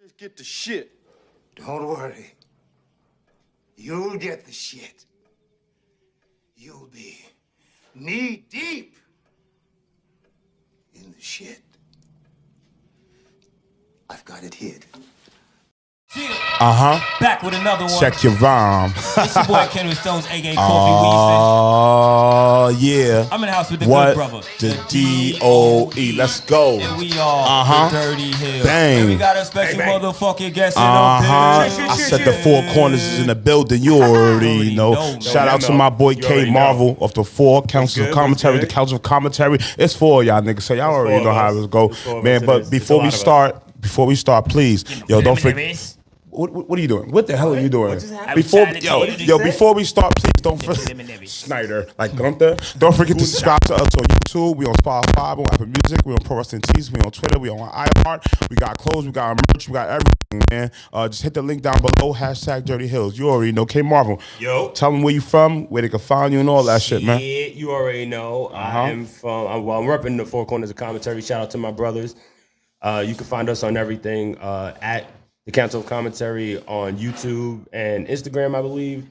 Just get the shit. Don't worry. You'll get the shit. You'll be knee deep in the shit. I've got it hid. Back with another one. Check your rhyme. It's your boy Kenny Stones, aka Kofi Oh, yeah. I'm in the house with the What? good brother. The D-O-E. Let's go. And we are the Dirty Heelz. Bang. And we got a special motherfucking guest in the I said the four corners is in the building. You already know. Shout out to my boy K Marvel of the Four Councils of Commentary. The Council of Commentary. It's for y'all niggas. So y'all already know how it go. Man, but before we start, please, yo, don't forget. What are you doing? What the hell are you doing? Before we start, please don't forget Snyder, like Gunther. Don't forget to subscribe to us on YouTube. We on Spotify, we on Apple Music, we on Pro Wrestling Tees, we on Twitter, we on iHeart. We got clothes, we got merch, we got everything, man. Just hit the link down below. #DirtyHeelz. You already know. K Marvel. Yo. Tell them where you from, where they can find you, and all that shit, man. Yeah, you already know. I'm repping the Four Corners of Commentary. Shout out to my brothers. You can find us on everything at the Council of Commentary on YouTube and Instagram, I believe.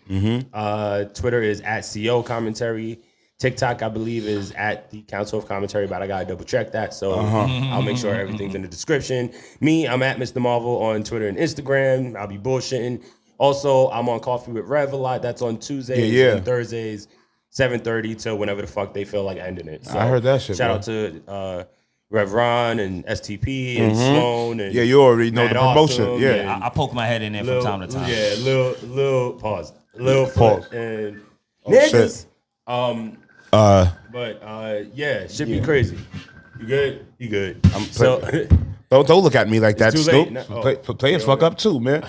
Twitter is at CO Commentary. TikTok, I believe, is at the Council of Commentary, but I gotta double check that. So I'll make sure everything's in the description. Me, I'm at Mr. Marvel on Twitter and Instagram. I'll be bullshitting. Also, I'm on Coffee with Rev a lot. That's on Tuesdays and Thursdays, 7:30 till whenever the fuck they feel like ending it. So I heard that shit. Shout out to Rev Ron and STP and Sloan and you already know the promotion. Awesome, I poke my head in there from time to time. Yeah, little pause. Little pause. And niggas. Yeah, should be crazy. You good? You good. Don't look at me like that, too Snoop. late. Play fuck up too, man.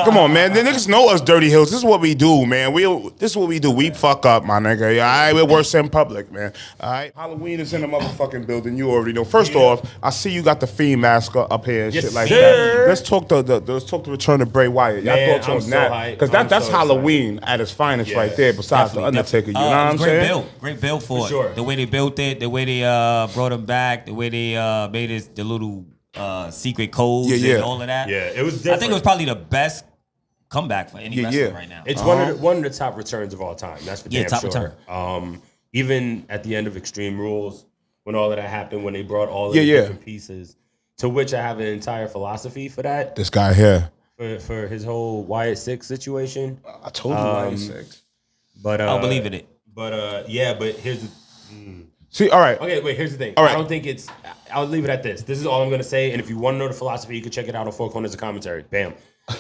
Come on, man. The niggas know us, Dirty Heelz. This is what we do, man. This is what we do. We fuck up, my nigga. All right, we're worse in public, man. All right. Halloween is in the motherfucking building. You already know. First off, I see you got the Fiend mask up here and shit like that. Let's talk the return of Bray Wyatt. Y'all thoughts on that? Because that's Halloween at its finest right there. Besides the Undertaker, you know what I'm saying? Great build for it. Sure. The way they built it, the way they brought him back, the way they made it the little secret codes and all of that. Yeah, it was different. I think it was probably the best comeback for any wrestler right now. It's one of the top returns of all time. That's for damn top sure. return. Even at the end of Extreme Rules, when all of that happened, when they brought all of the different pieces, to which I have an entire philosophy for that. This guy here. For his whole Wyatt 6 situation. I told you Wyatt 6. But I'll believe in it. But but here's the See, all right. Okay, wait, here's the thing. All right. I don't think I'll leave it at this. This is all I'm gonna say, and if you want to know the philosophy, you can check it out on Four Corners of Commentary. Bam.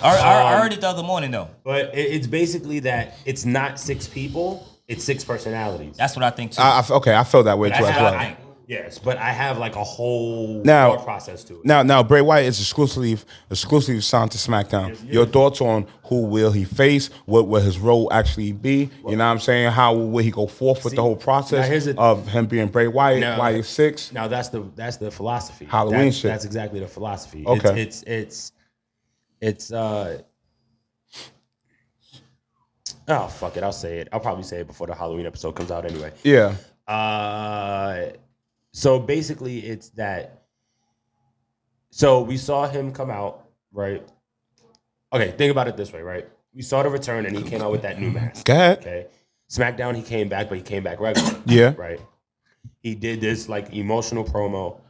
I heard it the other morning though. But it's basically that it's not 6 people, it's 6 personalities. That's what I think too. I felt that way too as well. Yes, but I have like a whole thought process to it. Now, Bray Wyatt is exclusively signed to SmackDown. Yes. Your thoughts on who will he face? What will his role actually be? You know what I'm saying? How will he go forth with the whole process of him being Bray Wyatt, Wyatt 6? Now that's the philosophy. Halloween shit. That's exactly the philosophy. Okay. It's oh fuck it, I'll say it. I'll probably say it before the Halloween episode comes out anyway. Yeah. So basically it's that. So we saw him come out, right? Okay, think about it this way, right? We saw the return and he came out with that new mask. Go ahead. Okay. SmackDown, he came back, but he came back regular. Yeah. Right. He did this like emotional promo.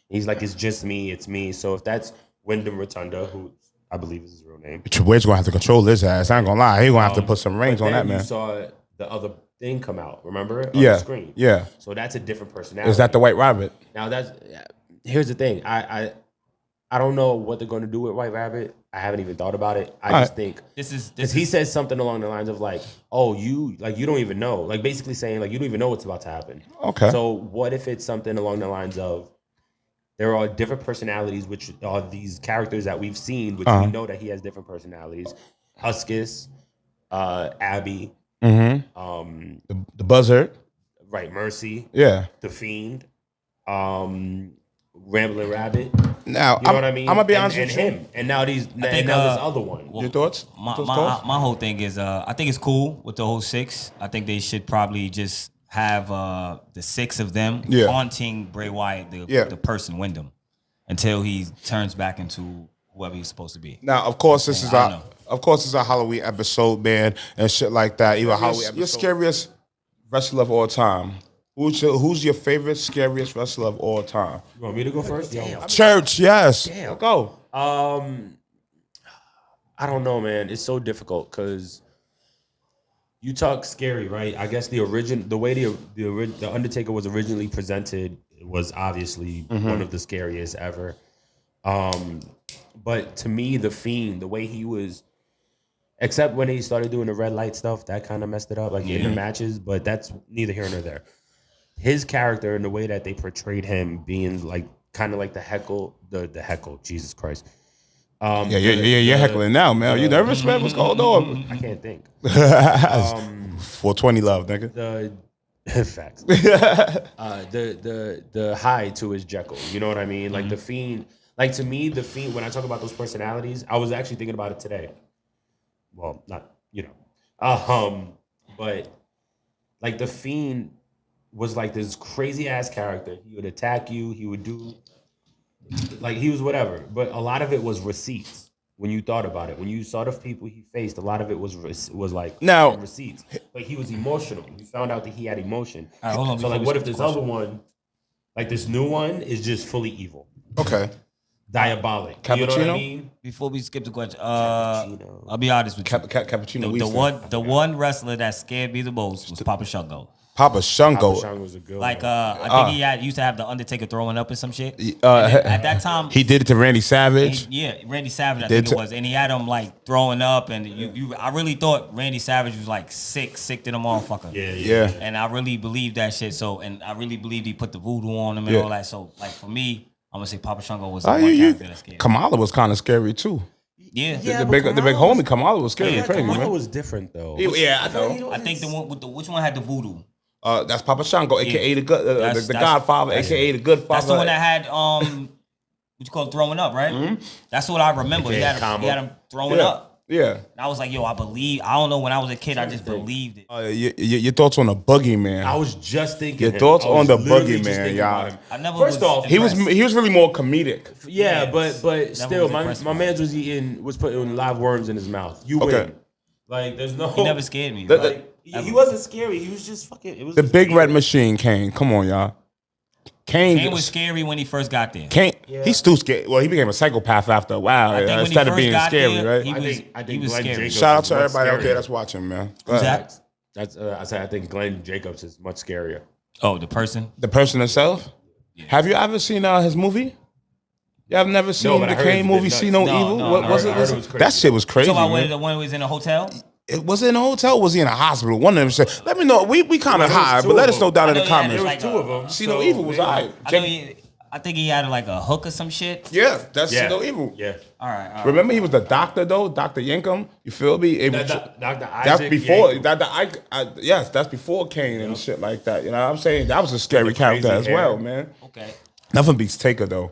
He's like, it's just me, it's me. So if that's Wyndham Rotunda, who I believe is his real name. Triple H gonna have to control his ass. I ain't gonna lie. He gonna have to put some reins on that, man. You saw the other thing come out, remember? On the screen. Yeah. So that's a different personality. Is that the White Rabbit? Now here's the thing. I don't know what they're gonna do with White Rabbit. I haven't even thought about it. I just think he says something along the lines of like, oh, you don't even know. Like basically saying like you don't even know what's about to happen. Okay. So what if it's something along the lines of there are different personalities, which are these characters that we've seen, which we know that he has different personalities. Huskus, Abby, the Buzzard, right? Mercy, the Fiend, Rambling Rabbit. Now, you know what I mean? I'm gonna be honest with with him, and now this other one. Your thoughts? My whole thing is, I think it's cool with the whole 6. I think they should probably just have the 6 of them haunting Bray Wyatt, the person Wyndham, until he turns back into whoever he's supposed to be. Now, of course, this is I don't our know. of course it's a Halloween episode, man, and shit like that. Even Halloween. Your scariest wrestler of all time. Who's your favorite scariest wrestler of all time? You want me to go first? Damn. Church, yes. Damn. Go. I don't know, man. It's so difficult because you talk scary, right? I guess the way the Undertaker was originally presented was obviously one of the scariest ever. But to me, the Fiend, the way he was, except when he started doing the red light stuff, that kind of messed it up, like in the matches. But that's neither here nor there. His character and the way that they portrayed him being like kind of like the heckle, Jesus Christ. You're heckling now, man. You nervous, man? What's going on? I can't think. 420 love, nigga. The facts. The high to his Jekyll. You know what I mean? Like the Fiend. Like to me, the Fiend. When I talk about those personalities, I was actually thinking about it today. Well, not but like the Fiend was like this crazy ass character. He would attack you. He would do. Like he was whatever, but a lot of it was receipts. When you thought about it, when you saw the people he faced, a lot of it was like receipts. But he was emotional. You found out that he had emotion. All right, hold on, so like, what if this other one, like this new one, is just fully evil, Okay. diabolic? Cappuccino? You know what I mean? Before we skip the question, I'll be honest with you. Cappuccino. The one wrestler that scared me the most was Papa Shango. Papa Shango. Papa Shango was a good Like one. I think he used to have the Undertaker throwing up and some shit. And then at that time, He did it to Randy Savage. Randy Savage, I think it was, and he had him like throwing up, and I really thought Randy Savage was like sick to the motherfucker. Yeah. And I really believed that shit. So, and I really believed he put the voodoo on him and all that. So, like for me, I'm gonna say Papa Shango was the one character that scared me. Kamala was kind of scary too. Yeah. The big homie Kamala was scary. Crazy, Kamala man. was different though. Yeah, I know. I think the one with which one had the voodoo? That's Papa Shango, aka the Godfather, aka the Good Father. That's the one that had what you call it, throwing up, right? Mm-hmm. That's what I remember. He had him throwing up. Yeah. And I was like, yo, I don't know, when I was a kid, I just believed it. Your thoughts on the Boogeyman? I was just thinking. Your thoughts on the Boogeyman, y'all? First off, he was really more comedic. Yeah, but still, was my man was putting live worms in his mouth. You win. Like there's no. He never scared me. He wasn't scary. He was just fucking. It was the big red machine, Kane. Come on, y'all. Kane was scary when he first got there. Kane, he's too scared. Well, he became a psychopath after a while. Instead of being scary, right? He was scary. Shout out to everybody out there that's watching, man. That's I said I think Glenn Jacobs is much scarier. Oh, the person himself. Yeah. Have you ever seen his movie? You have never seen the Kane movie? See No Evil? No, what was it? That shit was crazy. So the one who was in a hotel? Was it in a hotel or was he in a hospital? One of them said, let me know. We kind of high, but let us know down in the comments. There was two of them. See No Evil was all right. I think he had like a hook or some shit. Yeah, that's See No Evil. Yeah. All right. Remember he was the doctor though? Dr. Yankum? You feel me? Dr. Isaac that's before. Yankum. Dr. Ike, yes, that's before Kane and shit like that. You know what I'm saying? That was a scary character as well, man. Okay. Nothing beats Taker though.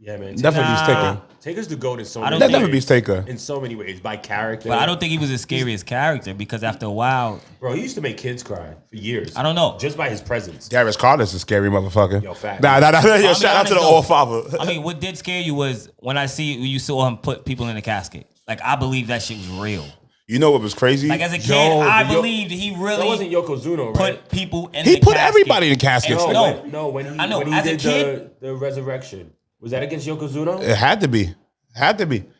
Yeah, man. Nothing beats Taker. Taker's the GOAT in so many ways. That never beats Taker. In so many ways. By character. But I don't think he was the scariest character because after a while. Bro, he used to make kids cry for years. I don't know. Just by his presence. Darius Carter's a scary motherfucker. Yo, fact. Nah. Yo, shout out to the All Father. I mean, what did scare you was when you saw him put people in the casket. Like, I believe that shit was real. You know what was crazy? Like, as a kid, I believed he really that wasn't Yokozuna, right? put people in the casket. He put everybody in the casket. When he did the resurrection. Was that against Yokozuna? It had to be.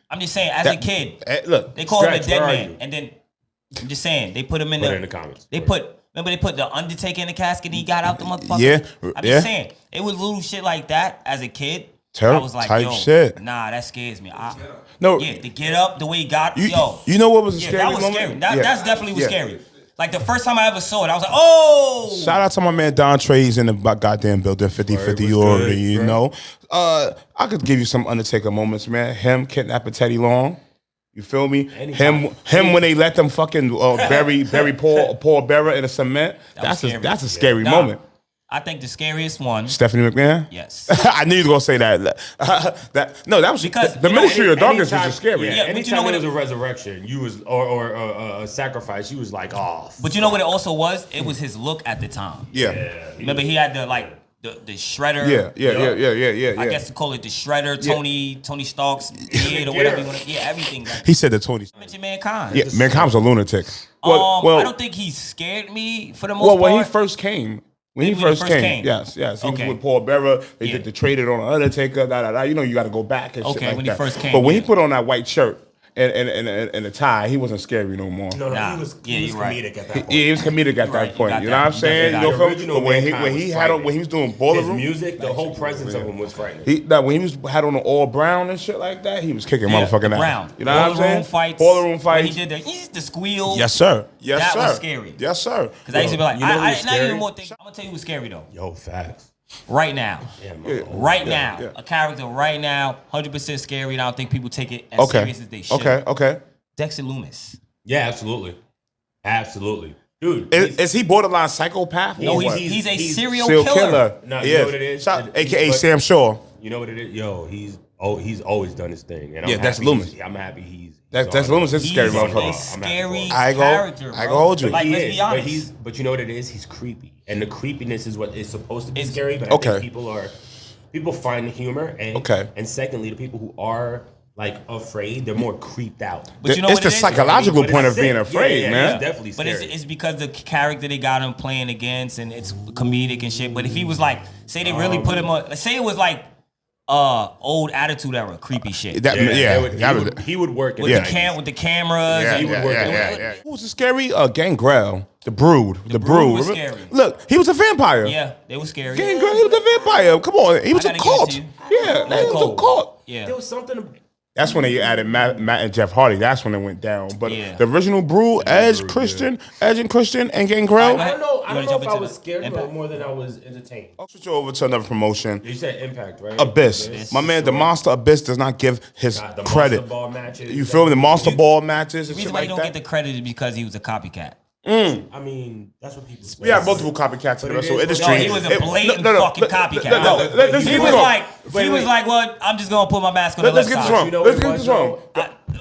I'm just saying, as a kid, look, they call him a dead man, and then I'm just saying they put him in the comments. They put the Undertaker in the casket, and he got out the motherfucker. Yeah, I'm just saying it was little shit like that as a kid. Terrible I was like, type shit. Nah, that scares me. The get up the way he got. You know what was a scary moment? Scary. That's definitely was scary. Like the first time I ever saw it, I was like, oh! Shout out to my man Don Trey's in the goddamn building, 50-50, you already know. I could give you some Undertaker moments, man. Him kidnapping Teddy Long. You feel me? Anytime. Him when they let them fucking bury Paul Bearer in the cement. That's a scary moment. I think the scariest one. Stephanie McMahon? Yes. I knew you were going to say that. That was because the Ministry of Darkness was just scary. Yeah, anytime there was a resurrection, or a sacrifice, you was like, oh. But you know what it also was? It was his look at the time. Yeah. Remember, he had the the shredder. Yeah. I guess to call it the shredder, Tony Stark's beard or whatever you want to. Yeah, everything. Like, He said the Tony. mention Mankind. Yeah, Mankind's a lunatic. I don't think he scared me for the most part. When he first came. When he first came. Yes. He was with Paul Bearer. They did the traded on Undertaker. You know, you got to go back and shit like when that. he first came. But when he put on that white shirt and the tie, he wasn't scary no more. No, he was comedic at that point. He was comedic at that point. You know what I'm saying? You know, but when he was doing Boiler Room, music, the whole presence of him was frightening. When he had on the all brown and shit like that, he was kicking motherfucking ass. You know what I'm saying? Boiler Room fights. He did the squeal. Yes, sir. That was scary. Yes, sir. Because I used to be like, not even more things. I'm gonna tell you what's scary though. Yo, facts. Right now, a character right now, 100% scary, and I don't think people take it as serious as they should. Okay. Dexter Loomis. Yeah, absolutely. Dude, is he borderline psychopath? No, he's a serial killer. No, you know what it is? AKA Sam Shaw. You know what it is? Yo, he's always done his thing. And that's Loomis. I'm happy he's that's Loomis is a scary motherfucker. He's a scary character, bro. I go hold you. Like, let's be honest. But you know what it is? He's creepy. And the creepiness is what is supposed to be scary, but I think people find the humor. And secondly, the people who are like afraid, they're more creeped out. But you know it's the psychological point of being afraid, man. It's definitely scary. But it's because the character they got him playing against, and it's comedic and shit. But if he was like, say they really put him on, say it was like old Attitude Era creepy shit. He would work with the cameras. He would work. Who was the scary? Gangrel. The Brood. The Brood was scary. Look, he was a vampire. Yeah, they were scary. Gangrel, he was a vampire. Come on, he was a cult. Yeah, he was a cult. Yeah, there was something. That's when they added Matt and Jeff Hardy. That's when it went down. But the original Brood, Edge and Christian, and Gangrel. I don't know if I was scared more than I was entertained. I'll switch you over to another promotion. You said Impact, right? Abyss. My man, the Monster Abyss does not give his credit. Monster Ball matches. You feel me? The Monster Ball matches. The reason why you don't get the credit is because he was a copycat. I mean, that's what people say. We have multiple copycats in the wrestling industry. No, he was a blatant fucking copycat. He was like, well, I'm just going to put my mask on the left side. Let's get this wrong.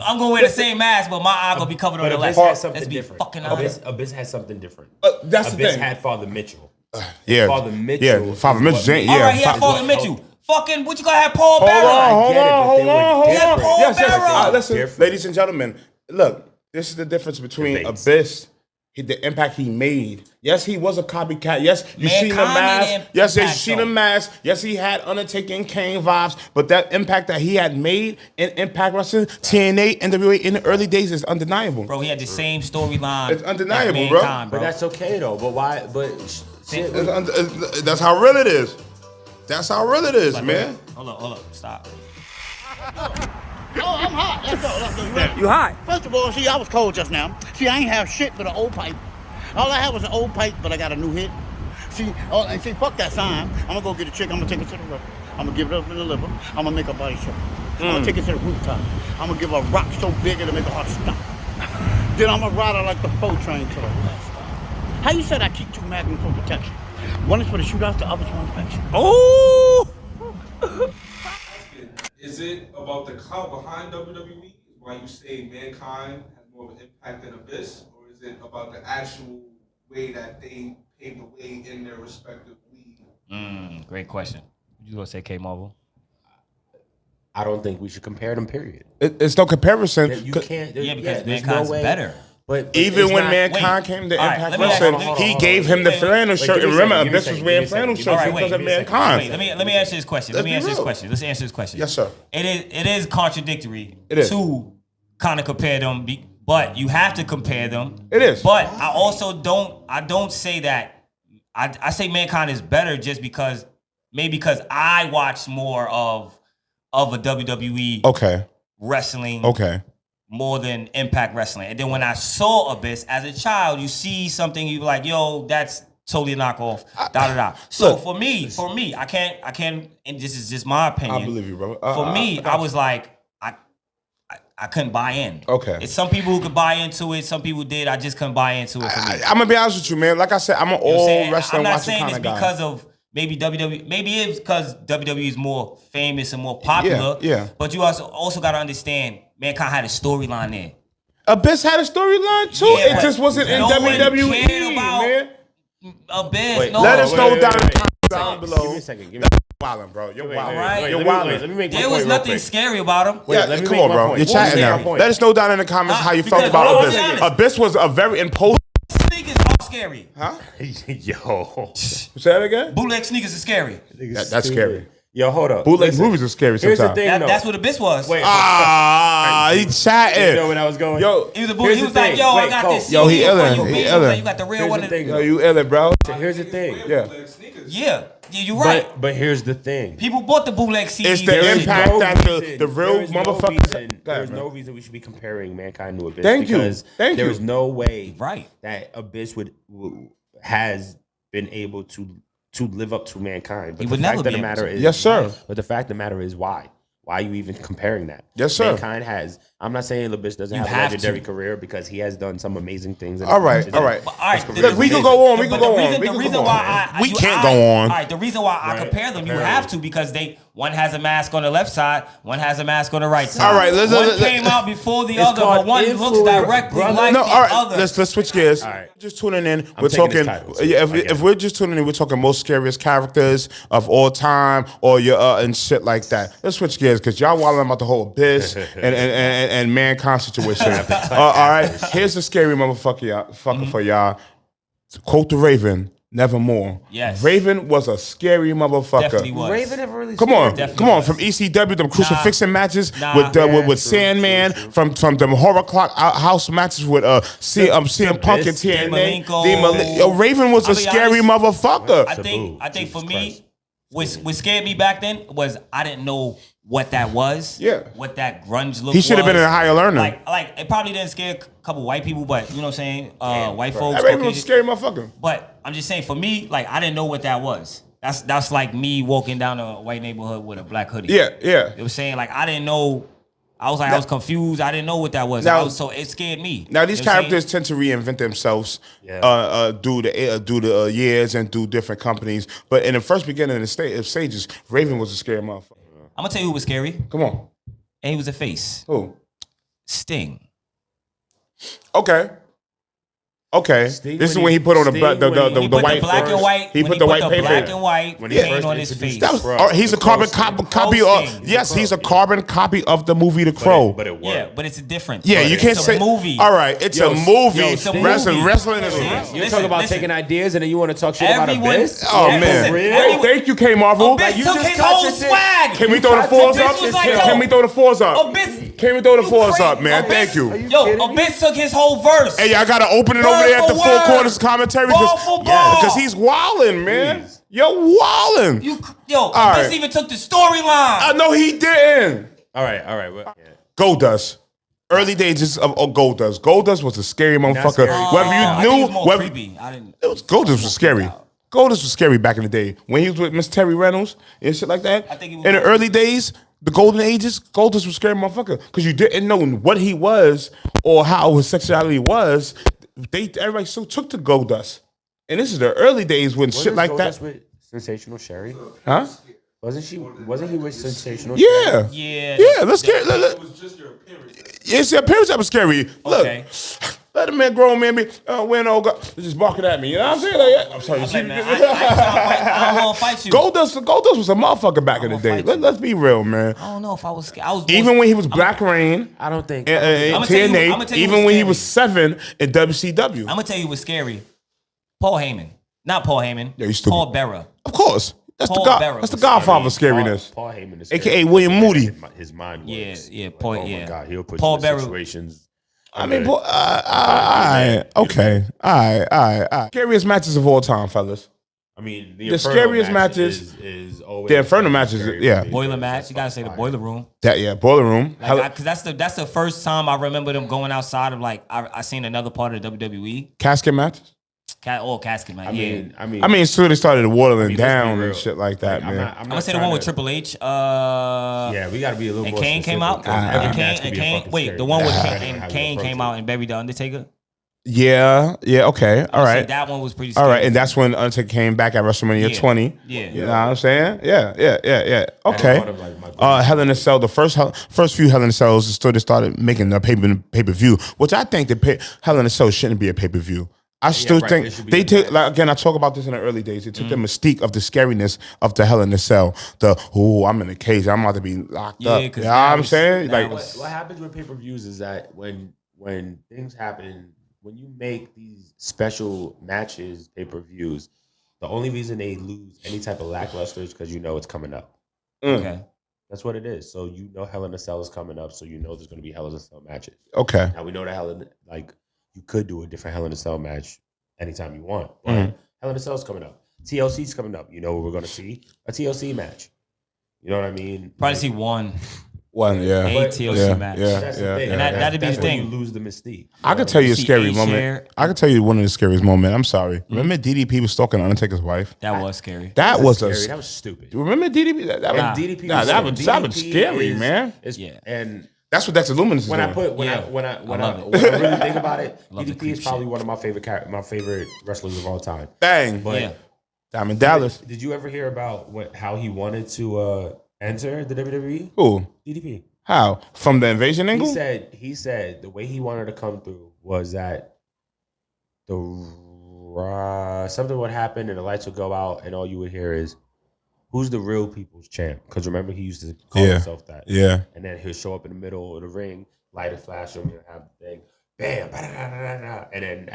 I'm going to wear the same mask, but my eye going to be covered on the left side. Let's be fucking honest. Abyss has something different. That's the thing. Abyss had Father Mitchell. Father Mitchell. Father Mitchell. All right, he had Father Mitchell. Fucking, what you gotta have Paul Bearer? Hold on. Yes. Listen, ladies and gentlemen, look, this is the difference between Abyss, the impact he made. Yes, he was a copycat. Yes, you seen the mask. Yes, you seen the mask. Yes, he had Undertaker and Kane vibes. But that impact that he had made in Impact Wrestling, TNA, NWA in the early days is undeniable. Bro, he had the same storyline. It's undeniable, bro. But that's okay though. But why? But that's how real it is. That's how real it is, man. Hold up, stop. Oh, I'm hot. Let's go. You hot? First of all, see, I was cold just now. See, I ain't have shit but an old pipe. All I had was an old pipe, but I got a new hit. See, fuck that sign. I'm gonna go get a chick. I'm gonna take her to the river. I'm gonna give it up in the liver. I'm gonna make her body show. I'm gonna take her to the rooftop. I'm gonna give her a rock so big it'll make her heart stop. Then I'm gonna ride her like the 4 train to the last stop. How you said I keep 2 magnums for protection? One is for the shootout, the other's for infection. Oh! Is it about the clout behind WWE? Why you say Mankind has more of an impact than Abyss? Or is it about the actual way that they paved the way in their respective league? Great question. You gonna say K Marvel? I don't think we should compare them, period. It's no comparison. You can't. Because Mankind's better. But even when Mankind came to Impact Wrestling, he gave him the flannel shirt. And remember, Abyss was wearing flannel shirts because of Mankind. Let me answer this question. Let's answer this question. Yes, sir. It is contradictory to kind of compare them, but you have to compare them. It is. But I also don't say that. I say Mankind is better just because I watch more of a WWE wrestling. More than Impact Wrestling. And then when I saw Abyss as a child, you see something, you like, yo, that's totally a knockoff. So look, for me, I can't, and this is just my opinion. I believe you, bro. For me, I was like, I couldn't buy in. Okay. It's some people who could buy into it. Some people did. I just couldn't buy into it for me. I'm gonna be honest with you, man. Like I said, I'm an all wrestling watching kind of guy. I'm not saying it's because of maybe WWE. Maybe it's because WWE is more famous and more popular. Yeah. But you also got to understand, Mankind had a storyline there. Abyss had a storyline too. It just wasn't in WWE, man. Abyss. Let us know down in the comments. down Give below. me a second. Give me Wildin', bro. You're Wait, wildin'. Alright. You're Let me wildin'. make There my was point real nothing quick. scary about him. Wait, Yeah, let me come make on, my bro. point. You're Let me chatting make now. my point. Let us know down in the comments how you felt because about hold on, Abyss. be honest. Abyss was a very imposing. Sneakers are scary. Huh? Yo. Say that again? Bootleg sneakers are scary. That's scary. Yo, hold up. Bootleg Listen. movies are scary Here's the sometimes. thing, though. That's what Abyss was. Wait, He you know chatting. where I was going? Yo, He was a Here's He the was like, thing. yo, I Wait, got Cole. this. Yo, he CD for illin', you, he B. illin'. You got the real Here's one. the thing, yo, you illin', bro. Here's the thing. Yeah. Yeah, you're right. But here's the thing. People bought the bootleg CDs. It's the There is impact no that reason- the real there is no motherfuckers. reason- Go ahead, There's man. no reason we should be comparing Mankind to Abyss. Thank you. Because Thank you. There's no way Right. that Abyss has been able to live up to Mankind. But He the would fact never of the be able matter to. is, Yes, sir. But the fact of the matter is, why? Why are you even comparing that? Yes, sir. Mankind has. I'm not saying Abyss doesn't You have a have legendary to. career because he has done some amazing things. All right, all right. But, all right, Look, we can go on. We can but go the on. reason- We the can reason go why on. We can't go on. All right, the reason why I compare them, you have to, because one has a mask on the left side, one has a mask on the right side. All right, one came out before the It's other, but called one looks influence, directly brother. like No, the all right. other. Let's switch gears. All right. Just tuning in. I'm We're taking this talking. title, so Yeah, I get if it. we're just tuning in, we're talking most scariest characters of all time, or your and shit like that. Let's switch gears because y'all wilding about the whole Abyss and Mankind situation. All right, here's the scary motherfucker for y'all. Quote the Raven. Nevermore. Yes. Raven was a scary motherfucker. Definitely was. Raven never really. Come on, Definitely come on! was. From ECW, them crucifixion matches Nah. with Yeah, with true, Sandman, true. from them horror clock house matches with CM Punk and Abyss, TNA. Malenko. Yo, Raven was a I'll be scary honest. motherfucker. I think Jesus for Christ. me, what scared me back then was I didn't know what that was. Yeah. What that grunge look was. He should have been a higher learner. Like it probably didn't scare a couple white people, but you know what I'm saying? White folks. That Raven was a Caucasian. scary motherfucker. But I'm just saying, for me, like I didn't know what that was. That's like me walking down a white neighborhood with a black hoodie. Yeah, yeah. It was saying like I didn't know. I was like I was confused. I didn't know what that was. So it scared me. Now these You know what I'm characters tend to reinvent themselves Yeah. due to years and through different companies. But in the first beginning of the stages, Raven was a scary motherfucker. I'm gonna tell you who was scary, Come on, and he was a face. who? Sting. Okay. Okay, Sting, this is when when he put on the Sting, the when he He the put white the black and white. He when put the white the paper. black and white When he paint first on his introduced face. That was, Crow. he's a The carbon Crow copy Sting. of. Yes, he's a carbon copy of the movie The Crow. But it worked. Yeah, but it's a difference. Yeah, But you can't it's say a movie. All right, it's Yo, a movie. yo, Sting- Wrestling, wrestling is. Listen, You're talking about listen. taking ideas and then you want to talk shit Everyone- about Abyss? Oh Yeah, man! listen, real? everyone- Thank you, K Marvel. Abyss you took just his whole contradict- swag. Can we throw the fours Abyss up? was like, yo, Can we throw the fours up? Abyss. Can we throw the You fours crazy. up, man? Abyss- Thank you. Yo, kidding me? Abyss took his whole verse. Hey, I gotta open it over Word there at the for Four word. Corners commentary Ball for ball. because he's wilding, man. Please. Yo, wilding. Yo, Abyss right. even took the storyline. No, he didn't. All right. Well, yeah. Goldust. Early days of Goldust. Goldust was a scary motherfucker. scary. Whether I you think knew, it's more whether creepy. I didn't. Goldust was scary. Goldust was scary back in the day when he was with Miss Terry Reynolds and shit like that. I think he was in the more early days, the golden ages, Goldust was a scary motherfucker because you didn't know what he was or how his sexuality was. Everybody still took to Goldust, and this is the early days when shit like that. With Sensational Sherry? Huh? Wasn't he with Sensational Yeah. Yeah. Yeah, let's get. It was just your appearance. It's the appearance that was scary. Okay. Look, let a man, grown man, be wearing all just barking at me. You know what I'm saying? Like, I'm sorry. Like, man, I don't want to fight you. Goldust was a motherfucker back in the day. fight you. Let's be real, man. I don't know if I was scared. I was Even when he was Black Rain, I don't think. I'ma tell you- TNA, I'ma tell you even what's when he scary. was 7 in WCW. I'm gonna tell you what's scary. Paul Heyman, not Paul Heyman. Yeah, you stupid. Paul Bearer. Of course. That's Paul the God. Bearer That's the was Godfather of Paul scariness. Heyman is AKA scary. William Moody. His mind Yeah, was. yeah, Paul. Oh yeah. my God, he'll put Paul you in Bearer. situations. I mean, all right, okay, all right. Scariest matches of all time, fellas. I mean, The Inferno scariest match matches- is always The Inferno matches, scary yeah. for me. Boiler match. You gotta say the boiler room. Boiler Room. Like, cause that's the first time I remember them going outside of like I seen another part of WWE. Casket match. Casket match. I mean, I mean, soon they started watering let's be down real. and shit like that, Like, man. I'm gonna say the one with Triple H. Yeah, we got to be a little And more. Kane came out. specific, 'cause every And match Kane, could and be a Kane. fucking Wait, scary the one with match, Kane, depending on and how you Kane approach came it. out and buried the Undertaker. Yeah, okay, all So right. that one was pretty. All Scary. right, and that's when Undertaker came back at WrestleMania Yeah. 20. Yeah. You know what I'm saying? Yeah. Okay. part of, like, my Hell in a Cell, the first few Hell in a Cells started making the pay-per-view, which I think Hell in a Cell shouldn't be a pay-per-view. I still right, think it should be they a took, match. like, again, I talk about this in the early days. They took the mystique of the scariness of the Hell in a Cell. I'm in a cage. I'm about to be locked up. You know what I'm saying? Like, what happens with pay-per-views is that when things happen, when you make these special matches, pay-per-views, the only reason they lose any type of lackluster is because you know it's coming up. Okay. That's what it is. So you know Hell in a Cell is coming up, so you know there's going to be Hell in a Cell matches. okay. Now we know that you could do a different Hell in a Cell match anytime you want, but Hell in a Cell is coming up. TLC's coming up. You know what we're going to see? A TLC match. You know what I mean? Probably see one. One, yeah. A TLC match. That's the thing. And that'd be the That's thing. when you lose the mystique. I could tell you a see scary A moment. share. I could tell you one of the scariest moments. I'm sorry. Remember DDP was stalking Undertaker's wife? That was scary. That was Scary. That was stupid. Remember DDP? That And was, DDP nah, that was DDP scary, man. Yeah. And That's what That's Illuminous is when I doing. put when Yeah. I when I when I I, love when I really think about it, Love the DDP creep is probably shit. one of my favorite wrestlers of all time. Bang. But Yeah. Diamond Dallas. did you ever hear about how he wanted to enter the WWE? Who? DDP. How? From the invasion angle? He said the way he wanted to come through was that something would happen and the lights would go out and all you would hear is, "Who's the real people's champ?" Because remember he used to call himself that. Yeah. And then he'll show up in the middle of the ring, light a flash him, and have the thing, bam, ba-da-da-da-da-da, and then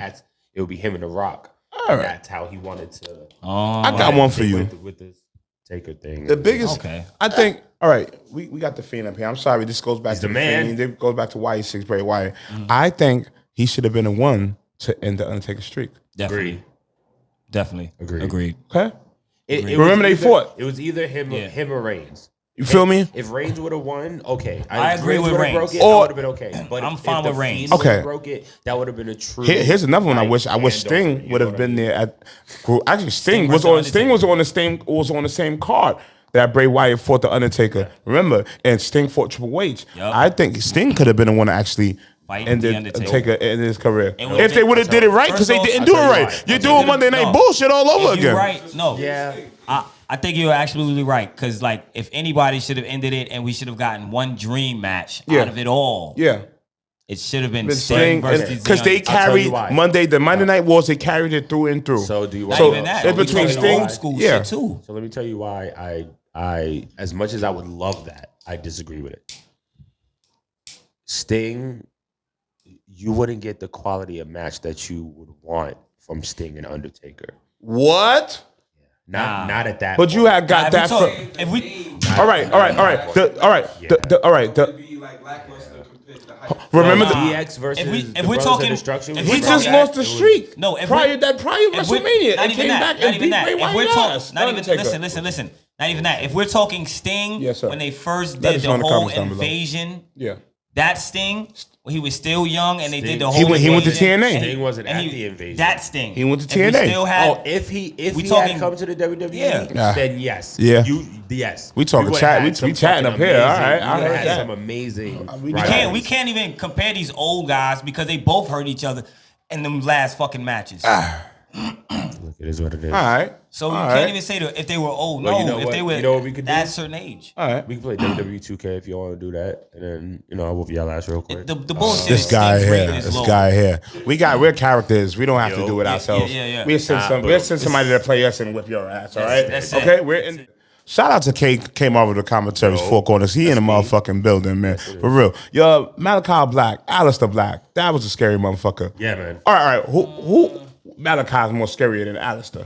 it would be him and The Rock. All right. That's how he wanted to. I got one for you. With this Taker thing. The biggest, Okay. I think. All right, we got the Fiend up here. I'm sorry, this goes back He's to the man. Fiend. It goes back to why he's six Bray Wyatt. I think he should have been the one to end the Undertaker streak. Definitely. Definitely. Agreed. Agreed. Okay, It Remember was they fought. It was either him or Reigns. you feel me? If Reigns would have won, okay. I If agree with would've Reigns. Broke it, Or- I would have been okay. But I'm if fine the with Reigns. Fiend would've Okay. broke it, that would have been a true. Here's another one. I wish standoff, Sting you would know have what I been mean? there at. Actually, Sting versus was Undertaker. on the same card that Bray Wyatt fought the Undertaker. Remember, and Sting fought Triple H. Yup. I think Sting could have been the one to actually Fight end the Undertaker. Undertaker in his career. It would If they take- would have did it right, because they First off, didn't do it I'll tell you right. why. You're I'll tell doing you Monday Night No. bullshit all over If you're again. right, no. Yeah. I think you're absolutely right. Because, like, if anybody should have ended it and we should have gotten one dream match Yeah. out of it all, Yeah. it should have been Been Sting Sting, versus the because they Undertaker. I'll tell you carried why. the Monday Night Wars. They carried it through and through. So do you Not want even that. in We between talking Sting- old school yeah. shit, too. So let me tell you why I as much as I would love that, I disagree with it. Sting, you wouldn't get the quality of match that you would want from Sting and Undertaker. What? Not at that. But you point. had got that. If we All right. Be like lackluster compared to the hype. Remember the. DX versus If we- the if we're Brothers of talking- Destruction. if was we He from just that. lost the It was- streak. No, if prior we- that prior if we- WrestleMania, not and even came that, back not and even beat that. Bray If Wyatt we're ass. talking, not even Undertaker. listen. Not even that. If we're talking Sting, Yes, sir. when they first Let did us the know in the whole comments down below. invasion, Yeah. that Sting, when he was still young, and they Sting- did the whole. He went to invasion, TNA. and Sting wasn't and at the invasion. That Sting. He went to If we TNA. still had. Oh, if he we had talking- come to the WWE, Yeah. then yes. Yeah. Yes. We talking would've chat- had we some chatting fucking up here. All amazing- right, I we would've heard had that. some amazing. We We can't even compare these old guys because they both hurt each other in them last fucking matches. Look, it is what it is. All right. So you All can't right. even say that if they were old. Well, No, you know if what? they were You know what we could that do? certain age. All right. We can play WWE 2K if you want to do that, and then I'll whoop y'all ass real quick. The bullshit This is guy Sting's here. rating is This low. guy here. We're characters. We don't have to Yo, do it yeah, ourselves. yeah. We'll send somebody to play us and whip your ass. All right. That's it. Okay. We're in. Shout out to K came over the commentaries, Four Corners. He in the motherfucking building, man. For real. Yo, Malachi Black, Alistair Black. That was a scary motherfucker. Yeah, man. All right. Who Malachi's more scarier than Alistair?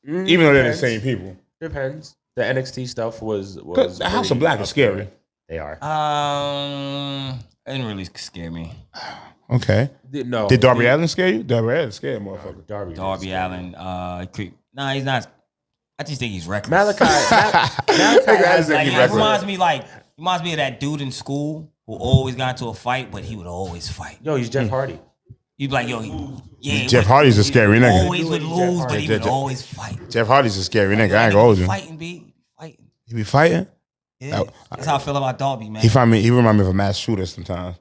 Even though they're the Depends. same people. Depends. The NXT stuff was Because the House of pretty Black is up scary. there. They are. It didn't really scare me. Okay. No. Did Darby Allin scare you? Darby Allin scared motherfucker. Darby Allin, nah, he's not. I just think he's reckless. Malachi has Like, He he reckless. reminds me of that dude in school who always got into a fight, but he would always fight. Yo, he's Jeff Hardy. You'd be like, yo, Jeff Hardy's a scary nigga. always would lose, but he would Jeff- always fight. Jeff Hardy's a scary nigga. I ain't That gonna hold nigga you. Fighting, B. Fighting. He be fighting? Yeah. That's how I feel about Darby, man. He remind me of a mass shooter sometimes.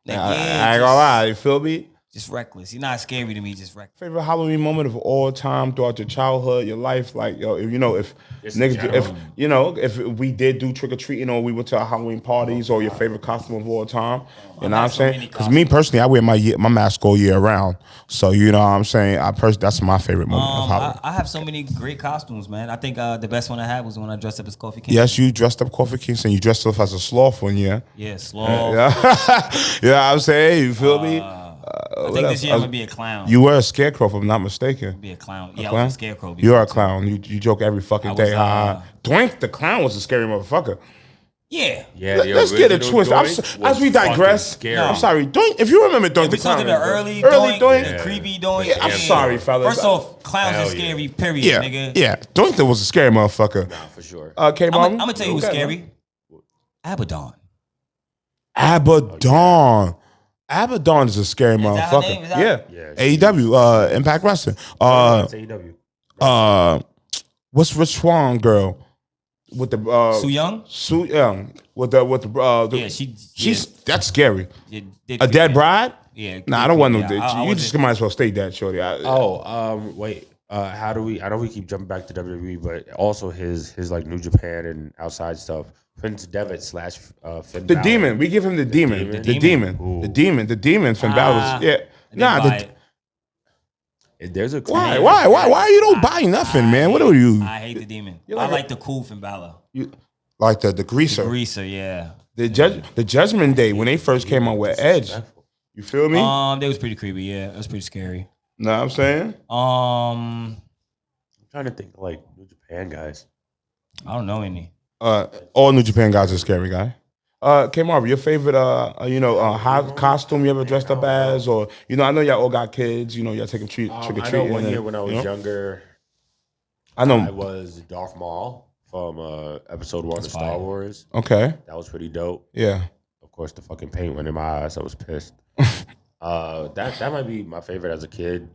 Like, I ain't gonna lie. You feel me? Just reckless. He's not scary to me, just reckless. Favorite Halloween moment of all time throughout your childhood, your life, like yo, if, if niggas, if we did do trick or treating or we went to our Halloween parties or your favorite costume of all time, you know what I'm saying? Because me personally, I wear my mask all year round, so you know what I'm saying. That's my favorite moment of Halloween. I have so many great costumes, man. I think the best one I had was when I dressed up as Coffee King. Yes, you dressed up Coffee Kingston. You dressed up as a sloth one year. Yeah, sloth. Yeah, I'm saying, you feel me? I think this year I'm gonna be a clown. You were a scarecrow, if I'm not mistaken. Be a clown. Yeah, I was a scarecrow. You are a clown. You joke every fucking day. Doink the clown was a scary motherfucker. Yeah. Let's get it twisted. As we digress, I'm sorry. Doink, if you remember Doink the clown. We talking the early Doink, the creepy Doink. Yeah, I'm sorry, fellas. First off, clowns are scary, period, nigga. Yeah, Doink that was a scary motherfucker. Nah, for sure. I'm gonna tell you who's scary. Abaddon. Abaddon is a scary motherfucker. Yeah. AEW, Impact Wrestling. AEW. What's Rich Swan girl with the Su Young? Su Young with the she's that's scary. A dead bride? Yeah. Nah, I don't want no. You just might as well stay dead, shorty. Wait. How do we? I know we keep jumping back to WWE, but also his like New Japan and outside stuff. Prince Devitt / Finn the Balor. Demon. We give him the Demon. The Demon. Finn Balor. Yeah. Nah. There's a why you don't buy nothing, man? What are you? I hate the Demon. I like the cool Finn Balor. You like the greaser. The greaser, yeah. The Judgment Day when they first came out with Edge. You feel me? They was pretty creepy. Yeah, it was pretty scary. Know what I'm saying? I'm trying to think of like New Japan guys. I don't know any. All New Japan guys are scary, guy. K Marvel, your favorite costume you ever dressed up as, or I know y'all all got kids, y'all take them trick or treating. I know one year when I was younger, I was Darth Maul from episode 1 of Star Wars. Okay. That was pretty dope. Yeah. Of course, the fucking paint went in my eyes. I was pissed. That might be my favorite as a kid.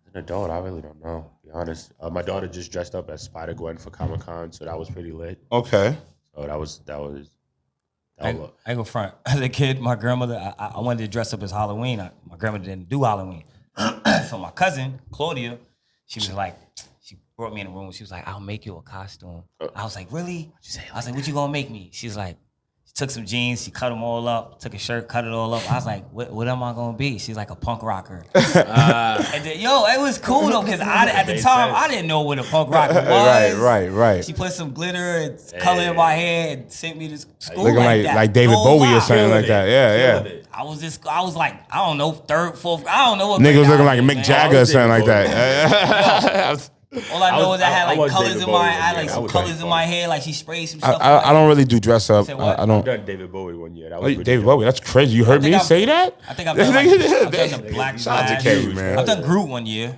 As an adult, I really don't know, to be honest. My daughter just dressed up as Spider-Gwen for Comic-Con, so that was pretty lit. Okay. So that was I go front. As a kid, my grandmother, I wanted to dress up as Halloween. My grandmother didn't do Halloween. So my cousin, Claudia, she brought me in the room. She was like, I'll make you a costume. I was like, really? I was like, what you gonna make me? She was like, she took some jeans, she cut them all up, took a shirt, cut it all up. I was like, what am I gonna be? She's like a punk rocker. And then, it was cool though, because at the time, I didn't know what a punk rocker was. Right. She put some glitter and color in my hair and sent me to school. Looking like David Bowie or something like that. Yeah. I was like, I don't know, third, fourth, I don't know what. Nigga was looking like Mick Jagger or something like that. All I know is I had like colors in my, some colors in my hair, like she sprayed some stuff. I don't really do dress up. I don't. I've done David Bowie one year. That was David Bowie, that's crazy. You heard me say that? I think I've done the Black man. I've done Groot one year.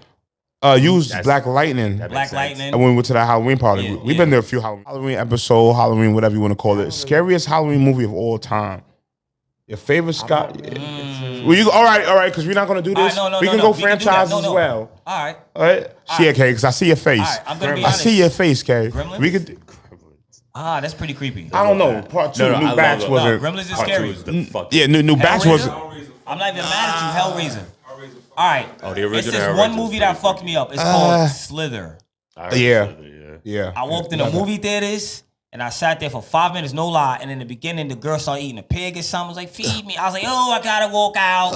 Used Black Lightning. Black Lightning. And we went to the Halloween party. We've been there a few Halloween episode, Halloween, whatever you want to call it. Scariest Halloween movie of all time. Your favorite Scott? Well, you all right? Because we're not gonna do this. No, we can go franchise as well. All right. See it, K, because I see your face. All right, I'm gonna be honest. I see your face, K. Gremlins? We could. That's pretty creepy. I don't know. Part 2, New Batch wasn't. Gremlins is scary. New Batch wasn't. I'm not even mad at you. Hellraiser. All right. Oh, the original. It's this one movie that fucked me up. It's called Slither. Yeah. I walked in the movie theaters. And I sat there for 5 minutes, no lie. And in the beginning, the girl started eating a pig or something. I was like, feed me. I was like, I gotta walk out.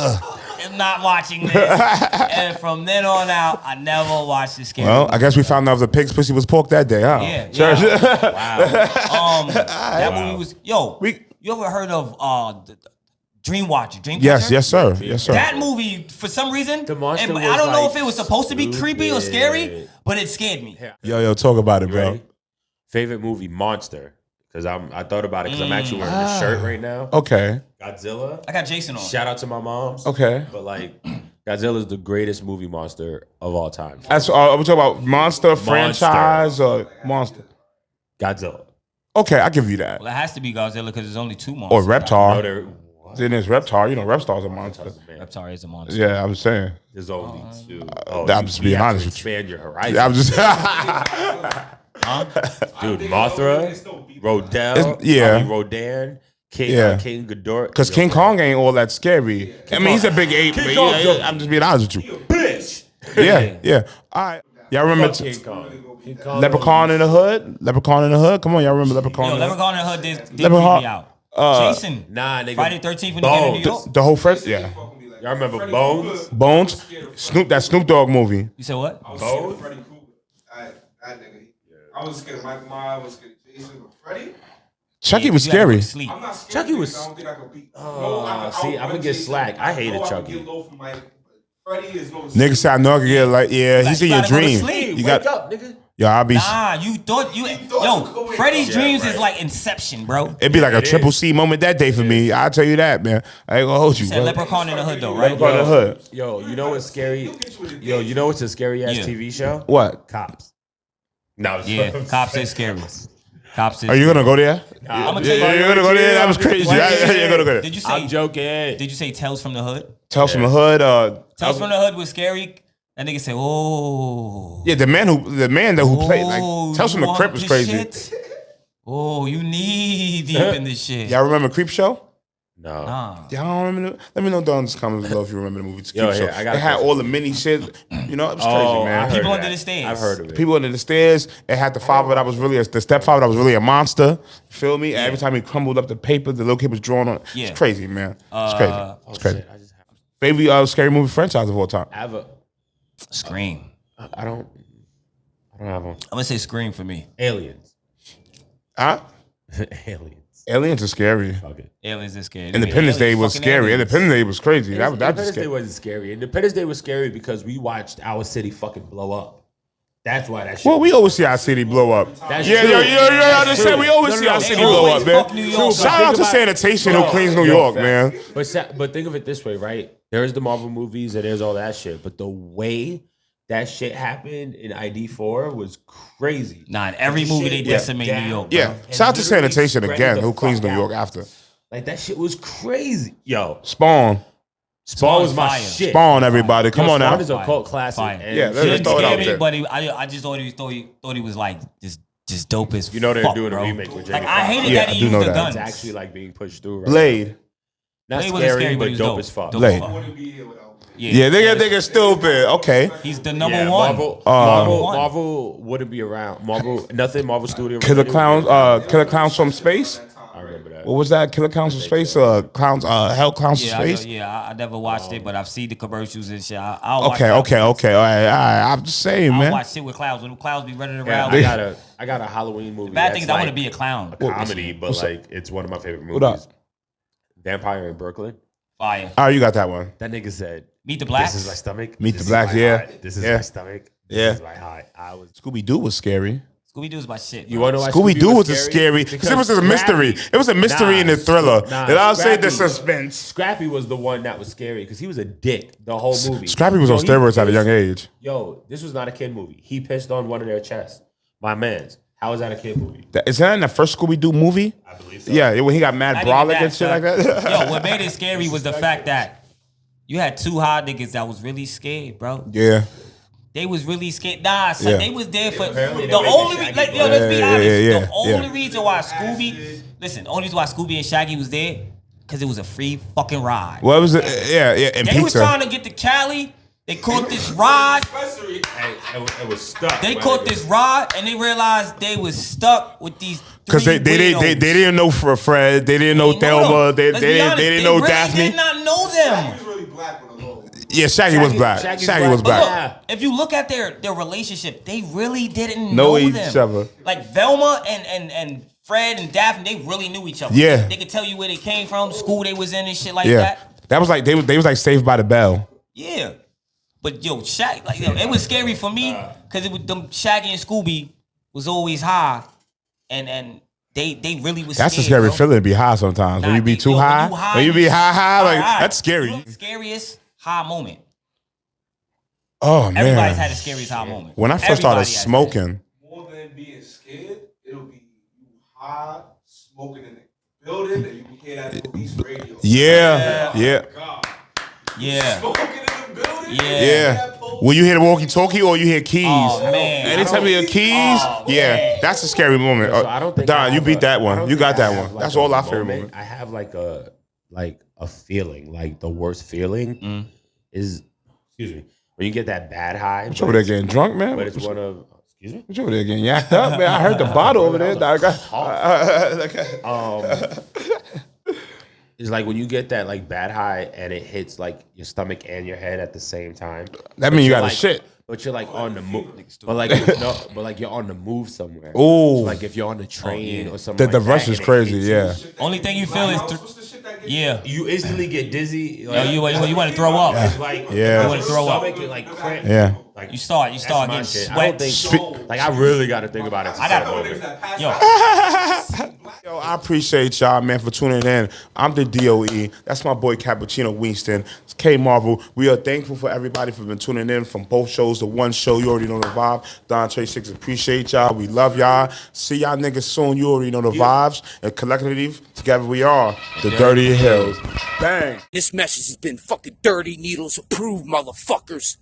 I'm not watching this. And from then on out, I never watched this scary movie. I guess we found out the pig's pussy was pork that day, huh? Yeah. Wow. That movie was, you ever heard of Dreamwatcher? Yes, sir. That movie, for some reason, and I don't know if it was supposed to be creepy or scary, but it scared me. Yo, talk about it, bro. Favorite movie, Monster. Because I thought about it because I'm actually wearing the shirt right now. Okay. Godzilla. I got Jason on. Shout out to my moms. Okay. But Godzilla is the greatest movie monster of all time. That's are we talking about Monster franchise or Monster? Godzilla. Okay, I give you that. Well, it has to be Godzilla because there's only 2 monsters. Or Reptar. Then there's Reptar. Reptar's a monster. Reptar is a monster. Yeah, I'm saying. There's only 2. I'm just being honest with you. Expand your horizon. I'm just. Dude, Mothra, Rodan, King Ghidorah. Because King Kong ain't all that scary. I mean, he's a big ape, but I'm just being honest with you. Bitch. Yeah. All right. Y'all remember King Kong. Leprechaun in the Hood? Leprechaun in the Hood? Come on, y'all remember Leprechaun? Yo, Leprechaun in the Hood did creep Leprechaun- me out. Jason. Nah, nigga. Friday 13th when he came to New York. The whole first, yeah. Y'all remember Bones? Bones, that Snoop Dogg movie. You said what? I was scared of Freddy Krueger. That nigga. I was scared of Michael Myers. I was scared of Jason, but Freddy. Chucky was scary. I'm not scared. Chucky was. I don't think I could beat. See, I'm gonna get slack. I hated Chucky. Freddy is no. Nigga said I know I could get like, yeah, he's in your dream. You got up, nigga. Yo, I'll be. Nah, you thought yo, Freddy's dreams is like Inception, bro. It'd be like a triple C moment that day for me. I'll tell you that, man. I ain't gonna hold you, You said bro. Leprechaun in the Hood, though, right? Leprechaun in the Hood. Yo, you know what's scary? Yo, you know what's a scary ass TV show? What? Cops. No, Yeah, Cops is scary. Cops is. Are you gonna go there? I'm gonna tell you. You're gonna go there? That was crazy. You're gonna go there. Did you say? I'm joking. Did you say Tales from the Hood? Tales from the Hood. Tales from the Hood was scary. That nigga said, "Oh." Yeah, the man who played like Tales from the want Crypt was this crazy. shit? Oh, you knee deep in this shit. Y'all remember Creep Show? No. Nah. Y'all don't remember? Let me know down in the comments below if you remember the movie. Yo, Creep yeah, Show. I got It a had question. all the mini shit. You know, it was crazy, man. People under the stairs. I've heard of it. People under the stairs. It had the father that was really the stepfather that was really a monster. Feel me? Every time he crumbled up the paper, the little kid was drawn on. Yeah. It's crazy, man. It's crazy. It's crazy. Shit, I just have, Favorite scary movie franchise of all time. I have a. Scream. I don't have one. I'm gonna say Scream for me. Aliens. Huh? Aliens. Aliens are scary. Fuck it. Aliens is scary. Independence Day Aliens was fucking scary. aliens. Independence Day was crazy. That was Independence scary. Day wasn't scary. Independence Day was scary because we watched our city fucking blow up. That's why that shit. Well, we always see our city blow up. That's Yeah, true. yo, I That's just said true. we always No, see no, our they city blow always up, man. fuck New York Shout up. out to Think about- sanitation who cleans New York, man. But think of it this way, right? There's the Marvel movies and there's all that shit. But the way that shit happened in ID4 was crazy. Nah, in every That movie shit they went decimate down. New York, bro. Yeah, And shout out to literally sanitation spread again, the who cleans fuck New York out. after. Like that shit was crazy. Yo, Spawn. Spawn was Spawn's my fire. shit. Spawn, everybody. Come on Spawn now. is a cult classic. Fire. And Yeah, He let's didn't throw it out scare me, there. but I just thought he was like just dope as You know they're fuck, doing a bro. remake with Like Jamie I Foxx. hated Yeah, that I he do used know the that. guns. It's actually like being pushed through. Right Blade. Not Blade wasn't scary, scary, but but he was dope dope. as fuck. Dope Blade. as fuck. Wouldn't be here without. Yeah, nigga stupid. Okay. He's the number Yeah, one. Marvel wouldn't be around. Marvel Studio. Killer Clowns from Space. I remember that. What was that? Killer Clowns from Space? Hell Clowns from Space? I never watched it, but I've seen the commercials and shit. I'll watch Okay. that. All right. I'm just saying, I'll man. watch shit with clowns. When the clowns be running Yeah, around. I got a Halloween movie. Bad thing is that's I want to like be a clown. comedy, but like it's one of my favorite What up? movies. Vampire in Brooklyn. Fire. All right, you got that one. That nigga said, Meet the Blacks. "This is my stomach. Meet This the Blacks, is my yeah. heart. This is Yeah. my stomach. Yeah. This is my heart." I was. Scooby Doo was scary. Scooby Doo's my shit. You bro. want to know why Scooby Doo was a scary because it was a mystery. It was a mystery in the thriller. And I'll say the suspense. Scrappy was the one that was scary because he was a dick the whole movie. Scrappy was on He steroids at a pissed- young age. Yo, this was not a kid movie. He pissed on one of their chests. My man's. How is that a kid movie? Is that in the first Scooby Doo movie? I believe so. Yeah, when he got mad Not even brolic that, and shit son. like that. Yo, what made it scary was the fact that you had two hot niggas that was really scared, bro. Yeah. They was really scared. Nah, son, Yeah. they was there for Apparently the they only raised reason. Like, Shaggy, yo, let's be Yeah, honest. yeah, The only yeah. reason why the only reason why Scooby and Shaggy was there, because it was a free fucking ride. What was it? Yeah, and They was pizza. trying to get to Cali. They caught this ride. It was stuck. They caught this ride, and they realized they was stuck with these. Because they weirdos. didn't know Fred, they didn't know They didn't know Thelma, them. they Let's be honest, didn't they know really Daphne. did not know them. He's really black with a little. Yeah, Shaggy was black. Shaggy's Shaggy was black. black. Look, if you look at their relationship, they really didn't Know know each them. other. Like Velma and Fred and Daphne, they really knew each other. Yeah. They could tell you where they came from, school they was in and shit like Yeah. that. That was like they was like Saved by the Bell. Yeah. But yo, it was scary for me because it was them Shaggy and Scooby was always high, and they really was. That's a scared, scary bro. feeling to be high sometimes. Nah, when you be too high, when you be high, like that's scary. Scariest high moment. Oh man. Everybody's had the scariest high moment. When I first started Everybody has smoking, More than being scared, it'll be you high, smoking in the building, and you can hear that police radio. yeah. God. Yeah. Smoking in the building. Yeah. you hear Yeah. that When you hear the walkie-talkie or you hear keys. Oh, man. Anytime you hear keys, yeah, that's a scary moment. So I don't think Don, you beat that one. You got that one. Like That's all I feel. moment. I have like a feeling, like the worst feeling is, excuse me, when you get that bad high. What you over there getting drunk, man? But it's one of, excuse me? What you over there getting yacked up, man? I heard the bottle over there, dog. It's like when you get that like bad high and it hits like your stomach and your head at the same time. That means you got like, a shit. But you're like on the move. But like you're on the move somewhere. Ooh. So like if you're on the train or something. The like rush that, is crazy, yeah. Only thing you feel is, yeah. You instantly get dizzy. Like, you want to throw up. It's like, Yeah. You want to throw up. and like cramp. Yeah. Like You start that's getting my shit. I sweat. don't think, like I really got to think about it. I got Yo, I appreciate y'all, man, for tuning in. I'm the DOE. That's my boy Cappuccino Winston. It's K Marvel. We are thankful for everybody for been tuning in from both shows to one show. You already know the vibe. Don Trey 6, appreciate y'all. We love y'all. See y'all niggas soon. You already know the vibes. And collectively, together we are the Dirty Heelz. Bang. This message has been fucking Dirty Needles approved, motherfuckers.